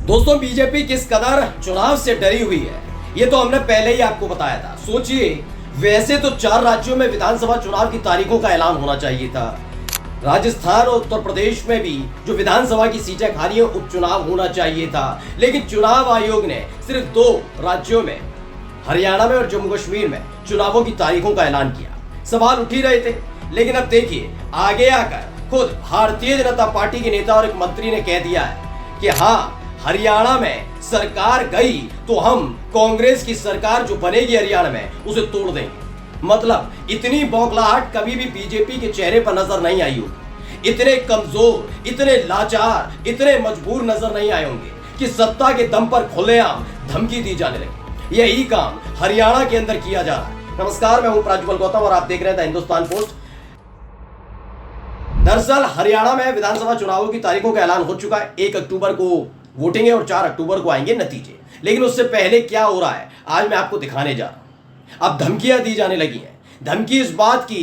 दोस्तों, बीजेपी किस कदर चुनाव से डरी हुई है ये तो हमने पहले ही आपको बताया था। सोचिए, वैसे तो 4 राज्यों में विधानसभा चुनाव की तारीखों का ऐलान होना चाहिए था। राजस्थान और उत्तर प्रदेश में भी जो विधानसभा की सीटें खाली है उपचुनाव होना चाहिए था, लेकिन चुनाव आयोग ने सिर्फ 2 राज्यों में, हरियाणा में और जम्मू कश्मीर में चुनावों की तारीखों का ऐलान किया। सवाल उठ ही रहे थे, लेकिन अब देखिए, आगे आकर खुद भारतीय जनता पार्टी के नेता और एक मंत्री ने कह दिया है कि हाँ, हरियाणा में सरकार गई तो हम कांग्रेस की सरकार जो बनेगी हरियाणा में उसे तोड़ देंगे। मतलब इतनी बौखलाहट कभी भी बीजेपी के चेहरे पर नजर नहीं आई होगी। इतने कमजोर, इतने लाचार, इतने मजबूर नजर नहीं आए होंगे कि सत्ता के दम पर खुलेआम धमकी दी जाने लगी। यही काम हरियाणा के अंदर किया जा रहा है। नमस्कार, मैं हूं प्राज्वल गौतम और आप देख रहे थे हिंदुस्तान पोस्ट। दरअसल हरियाणा में विधानसभा चुनावों की तारीखों का ऐलान हो चुका है। 1 अक्टूबर को वोटिंग है और 4 अक्टूबर को आएंगे नतीजे। लेकिन उससे पहले क्या हो रहा है आज मैं आपको दिखाने जा रहा हूं। अब धमकियां दी जाने लगी हैं। धमकी इस बात की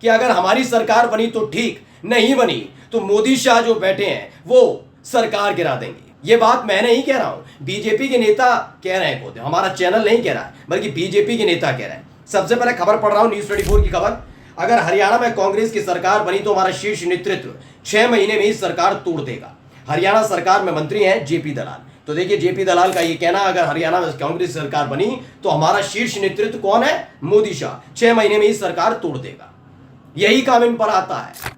कि अगर हमारी सरकार बनी तो ठीक, नहीं बनी तो मोदी शाह जो बैठे हैं वो सरकार गिरा देंगे। ये बात मैं नहीं कह रहा हूं, बीजेपी के नेता कह रहे हैं। खुद हमारा चैनल नहीं कह रहा है, बल्कि बीजेपी के नेता कह रहे हैं। सबसे पहले खबर पढ़ रहा हूं, न्यूज़ 24 की खबर। अगर हरियाणा में कांग्रेस की सरकार बनी तो हमारा शीर्ष नेतृत्व 6 महीने में ही सरकार तोड़ देगा। हरियाणा सरकार में मंत्री हैं जेपी दलाल। तो देखिए, जेपी दलाल का ये कहना, अगर हरियाणा में कांग्रेस सरकार बनी तो हमारा शीर्ष नेतृत्व कौन है? मोदी शाह 6 महीने में ही सरकार तोड़ देगा। यही काम इन पर आता है।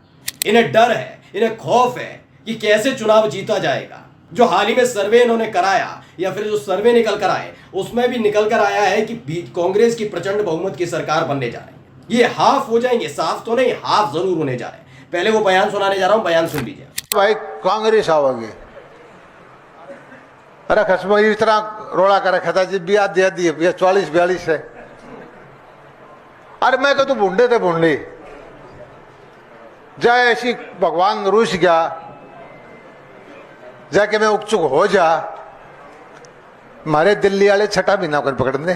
इन्हें डर है, इन्हें खौफ है कि कैसे चुनाव जीता जाएगा। जो हाल ही में सर्वे इन्होंने कराया या फिर जो सर्वे निकल कर आए उसमें भी निकल कर आया है कि कांग्रेस की प्रचंड बहुमत की सरकार बनने जा रही है। ये हाफ हो जाएंगे, साफ तो नहीं, हाफ जरूर होने जा रहे हैं। पहले वो बयान सुनाने जा रहा हूं, बयान सुन लीजिए। भाई कांग्रेस आओगे। अरे कश्मीर इतना रोड़ा कर रखा था जी, ब्याह दिया दिए 44-42 है। अरे मैं तो बूढ़े थे बूढ़े जाए ऐसी भगवान रूस गया जाके मैं उकचुक हो जा, मारे दिल्ली वाले छठा महीना कर पकड़ने।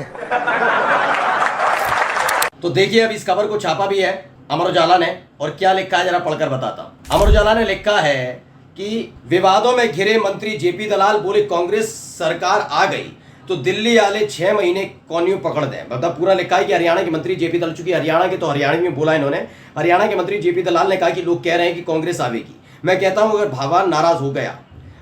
तो देखिए, अब इस खबर को छापा भी है अमर उजाला ने, और क्या लिखा है जरा पढ़कर बताता हूं। अमर उजाला ने लिखा है कि विवादों में घिरे मंत्री जेपी दलाल बोले कांग्रेस सरकार आ गई तो दिल्ली वाले 6 महीने कौन यूं पकड़ दें। मतलब पूरा लिखा है कि हरियाणा के मंत्री जेपी दलाल, चूंकि हरियाणा के तो हरियाणा में बोला इन्होंने, हरियाणा के मंत्री जेपी दलाल ने कहा कि लोग कह रहे हैं कि कांग्रेस आवेगी। मैं कहता हूं, अगर भगवान नाराज हो गया,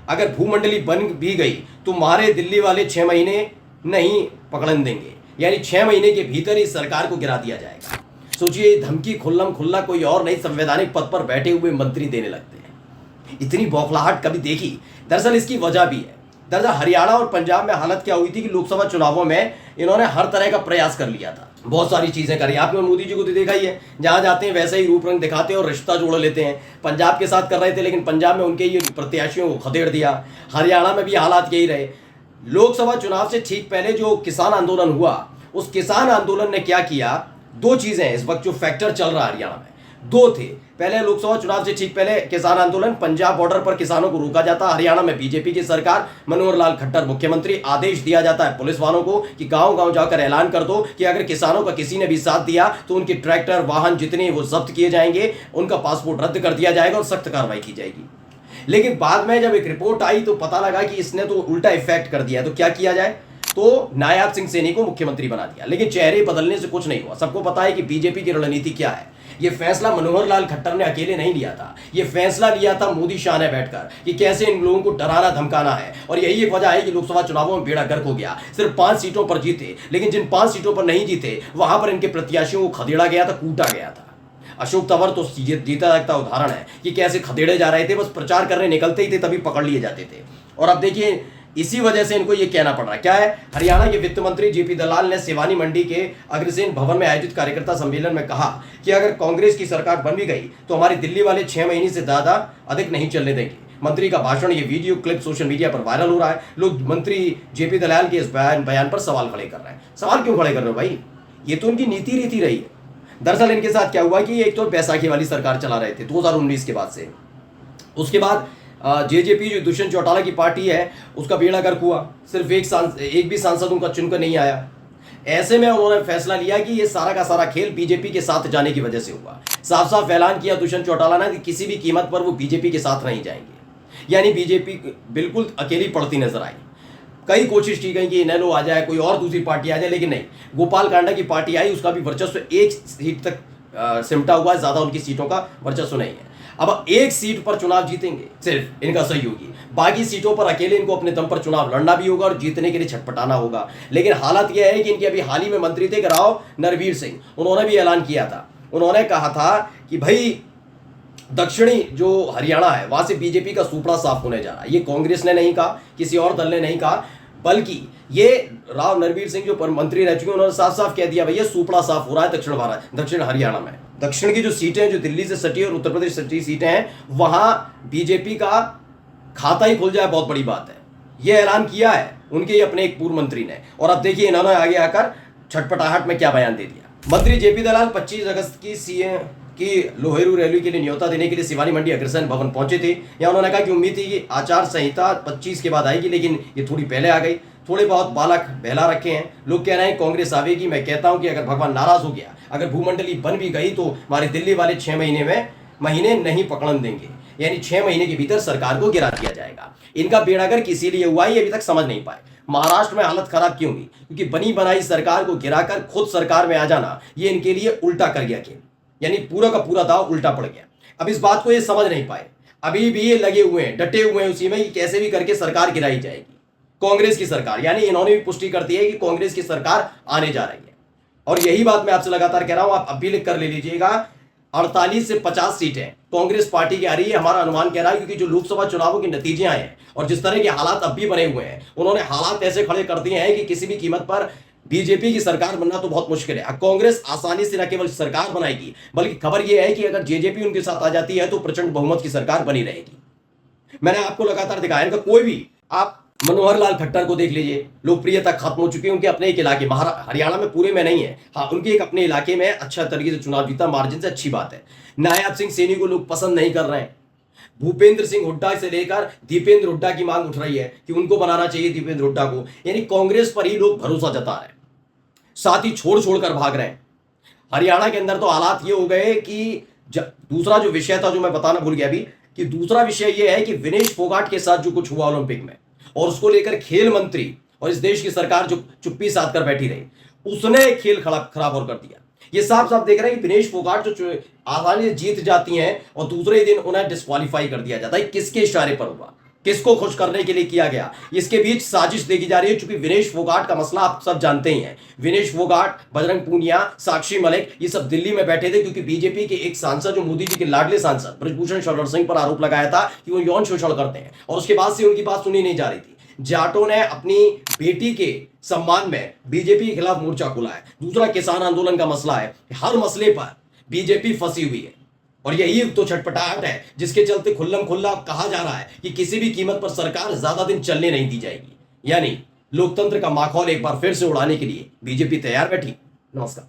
अगर भूमंडली बन भी गई तो मारे दिल्ली वाले 6 महीने नहीं पकड़न देंगे, यानी 6 महीने के भीतर ही सरकार को गिरा दिया जाएगा। सोचिए, धमकी खुल्लम खुल्ला कोई और नहीं, संवैधानिक पद पर बैठे हुए मंत्री देने लगते हैं। इतनी बौखलाहट कभी देखी? दरअसल इसकी वजह भी है। दरअसल हरियाणा और पंजाब में हालत क्या हुई थी कि लोकसभा चुनावों में इन्होंने हर तरह का प्रयास कर लिया था, बहुत सारी चीजें करी। आपने मोदी जी को तो देखा ही है, जहां जाते हैं वैसे ही रूप रंग दिखाते हैं और रिश्ता जोड़ लेते हैं। पंजाब के साथ कर रहे थे, लेकिन पंजाब में उनके ये प्रत्याशियों को खदेड़ दिया। हरियाणा में भी हालात यही रहे। लोकसभा चुनाव से ठीक पहले जो किसान आंदोलन हुआ, उस किसान आंदोलन ने क्या किया? 2 चीजें हैं इस वक्त जो फैक्टर चल रहा है हरियाणा में, 2 थे। पहले लोकसभा चुनाव से ठीक पहले किसान आंदोलन, पंजाब बॉर्डर पर किसानों को रोका जाता। हरियाणा में बीजेपी की सरकार, मनोहर लाल खट्टर मुख्यमंत्री, आदेश दिया जाता है पुलिस वालों को कि गांव-गांव जाकर ऐलान कर दो कि अगर किसानों का किसी ने भी साथ दिया तो उनके ट्रैक्टर, वाहन जितने वो जब्त किए जाएंगे, उनका पासपोर्ट रद्द कर दिया जाएगा और सख्त कार्रवाई की जाएगी। लेकिन बाद में जब एक रिपोर्ट आई तो पता लगा कि इसने तो उल्टा इफेक्ट कर दिया। तो क्या किया जाए? तो नायाब सिंह सैनी को मुख्यमंत्री बना दिया। लेकिन चेहरे बदलने से कुछ नहीं हुआ। सबको पता है कि बीजेपी की रणनीति क्या है। यह फैसला मनोहर लाल खट्टर ने अकेले नहीं लिया था, यह फैसला लिया था मोदी शाह ने बैठकर कि कैसे इन लोगों को डराना धमकाना है। और यही एक वजह है कि लोकसभा चुनावों में बेड़ा गर्क हो गया। सिर्फ 5 सीटों पर जीते, लेकिन जिन 5 सीटों पर नहीं जीते वहां पर इनके प्रत्याशियों को खदेड़ा गया था, कूटा गया था। अशोक तंवर तो जीता जागता उदाहरण है कि कैसे खदेड़े जा रहे थे, बस प्रचार करने निकलते ही थे तभी पकड़ लिए जाते थे। और अब देखिए, इसी वजह से इनको ये कहना पड़ रहा है। क्या है? हरियाणा के वित्त मंत्री जेपी दलाल ने सिवानी मंडी के अग्रसेन भवन में आयोजित कार्यकर्ता सम्मेलन में कहा कि अगर कांग्रेस की सरकार बन भी गई तो हमारी दिल्ली वाले 6 महीने से ज्यादा अधिक नहीं चलने देंगे। मंत्री का भाषण, ये वीडियो क्लिप सोशल मीडिया पर वायरल हो रहा है। लोग मंत्री जेपी दलाल के इस बयान पर सवाल खड़े कर रहे हैं। सवाल क्यों खड़े कर रहे हो भाई? ये तो उनकी नीति रीति रही है। दरअसल इनके साथ क्या हुआ कि एक तो बैसाखी वाली सरकार चला रहे थे 2019 के बाद से। उसके बाद जेजेपी जो दुष्यंत चौटाला की पार्टी है उसका बेड़ा गर्क हुआ। सिर्फ एक भी सांसद उनका चुनकर नहीं आया। ऐसे में उन्होंने फैसला लिया कि ये सारा का सारा खेल बीजेपी के साथ जाने की वजह से हुआ। साफ साफ ऐलान किया दुष्यंत चौटाला ने कि किसी भी कीमत पर वो बीजेपी के साथ नहीं जाएंगे। यानी बीजेपी बिल्कुल अकेली पड़ती नजर आई। कई कोशिश की गई कि इनेलो आ जाए, कोई और दूसरी पार्टी आ जाए, लेकिन नहीं, गोपाल कांडा की पार्टी आई, उसका भी वर्चस्व एक सीट तक सिमटा हुआ है, ज्यादा उनकी सीटों का वर्चस्व नहीं है। अब एक सीट पर चुनाव जीतेंगे सिर्फ इनका सहयोगी, बाकी सीटों पर अकेले इनको अपने दम पर चुनाव लड़ना भी होगा और जीतने के लिए छटपटाना होगा। लेकिन हालत यह है कि इनके अभी हाल ही में मंत्री थे राव नरवीर सिंह, उन्होंने भी ऐलान किया था, उन्होंने कहा था कि भाई दक्षिणी जो हरियाणा है वहां से बीजेपी का सुपड़ा साफ होने जा रहा है। ये कांग्रेस ने नहीं कहा, किसी और दल ने नहीं कहा, बल्कि ये राव नरवीर सिंह जो मंत्री रह चुके हैं उन्होंने साफ साफ कह दिया भैया सुपड़ा साफ हो रहा है दक्षिण हरियाणा में। दक्षिण की जो सीटें हैं, जो दिल्ली से सटी और उत्तर प्रदेश से सटी सीटें हैं, वहां बीजेपी का खाता ही खुल जाए बहुत बड़ी बात है। यह ऐलान किया है उनके ही अपने एक पूर्व मंत्री ने, और अब देखिए इन्होंने आगे आकर छटपटाहट में क्या बयान दे दिया। मंत्री जेपी दलाल 25 अगस्त की सीएम की लोहेरू रैली के लिए न्योता देने के लिए शिवानी मंडी अग्रसेन भवन पहुंचे थे। यहाँ उन्होंने कहा कि उम्मीद थी कि आचार संहिता 25 के बाद आएगी, लेकिन ये थोड़ी पहले आ गई। थोड़े बहुत बालक बहला रखे हैं, लोग कह रहे हैं कांग्रेस आवेगी। मैं कहता हूं कि अगर भगवान नाराज हो गया, अगर भूमंडली बन भी गई, तो हमारे दिल्ली वाले 6 महीने नहीं पकड़न देंगे, यानी 6 महीने के भीतर सरकार को गिरा दिया जाएगा। इनका बेड़ागर्क इसीलिए हुआ, ये अभी तक समझ नहीं पाए। महाराष्ट्र में हालत खराब क्यों हुई? क्योंकि बनी बनाई सरकार को गिराकर खुद सरकार में आ जाना, ये इनके लिए उल्टा कर गया खेल, यानी पूरा का पूरा दाव उल्टा पड़ गया। अब इस बात को ये समझ नहीं पाए, अभी भी ये लगे हुए हैं, डटे हुए हैं उसी में कि कैसे भी करके सरकार गिराई जाएगी, कांग्रेस की सरकार। यानी इन्होंने भी पुष्टि कर दी है कि कांग्रेस की सरकार आने जा रही है। और यही बात मैं आपसे लगातार कह रहा हूं, आप अब भी लिख कर ले लीजिएगा, 48 से 50 सीटें कांग्रेस पार्टी की आ रही है, हमारा अनुमान कह रहा है, क्योंकि जो लोकसभा चुनावों के नतीजे आए हैं और जिस तरह के हालात अब भी बने हुए हैं, उन्होंने हालात ऐसे खड़े कर दिए हैं कि किसी भी कीमत पर बीजेपी की सरकार बनना तो बहुत मुश्किल है। कांग्रेस आसानी से न केवल सरकार बनाएगी, बल्कि खबर यह है कि अगर जेजेपी उनके साथ आ जाती है तो प्रचंड बहुमत की सरकार बनी रहेगी। मैंने आपको लगातार दिखाया, इनका कोई भी, आप मनोहर लाल खट्टर को देख लीजिए, लोकप्रियता खत्म हो चुकी है उनके अपने एक इलाके, हरियाणा में पूरे में नहीं है, हाँ उनके एक अपने इलाके में अच्छा तरीके से चुनाव जीता, मार्जिन से, अच्छी बात है। नायब सिंह सैनी को लोग पसंद नहीं कर रहे हैं। भूपेंद्र सिंह हुड्डा से लेकर दीपेंद्र हुड्डा की मांग उठ रही है कि उनको बनाना चाहिए दीपेंद्र हुड्डा को, यानी कांग्रेस पर ही लोग भरोसा जता रहे हैं, साथ ही छोड़ कर भाग रहे हैं। हरियाणा के अंदर तो हालात ये हो गए कि दूसरा जो विषय था जो मैं बताना भूल गया अभी, कि दूसरा विषय ये है कि विनेश फोगाट के साथ जो कुछ हुआ ओलंपिक में, और उसको लेकर खेल मंत्री और इस देश की सरकार जो चुप्पी साध कर बैठी रही, उसने खेल खराब और कर दिया। ये साफ साफ देख रहे हैं कि विनेश फोगाट जो आसानी से जीत जाती हैं और दूसरे दिन उन्हें डिस्क्वालीफाई कर दिया जाता है। किसके इशारे पर हुआ, किसको खुश करने के लिए किया गया? इसके बीच साजिश देखी जा रही है, क्योंकि विनेश फोगाट का मसला आप सब जानते ही हैं। विनेश फोगाट, बजरंग पूनिया, साक्षी मलिक, ये सब दिल्ली में बैठे थे क्योंकि बीजेपी के एक सांसद, जो मोदी जी के लाडले सांसद ब्रजभूषण शरण सिंह पर आरोप लगाया था कि वो यौन शोषण करते हैं, और उसके बाद से उनकी बात सुनी नहीं जा रही थी। जाटों ने अपनी बेटी के सम्मान में बीजेपी के खिलाफ मोर्चा खोला है। दूसरा किसान आंदोलन का मसला है। हर मसले पर बीजेपी फंसी हुई है, और यही तो छटपटाहट है जिसके चलते खुल्लम खुल्ला कहा जा रहा है कि किसी भी कीमत पर सरकार ज्यादा दिन चलने नहीं दी जाएगी। यानी लोकतंत्र का माहौल एक बार फिर से उड़ाने के लिए बीजेपी तैयार बैठी। नमस्कार।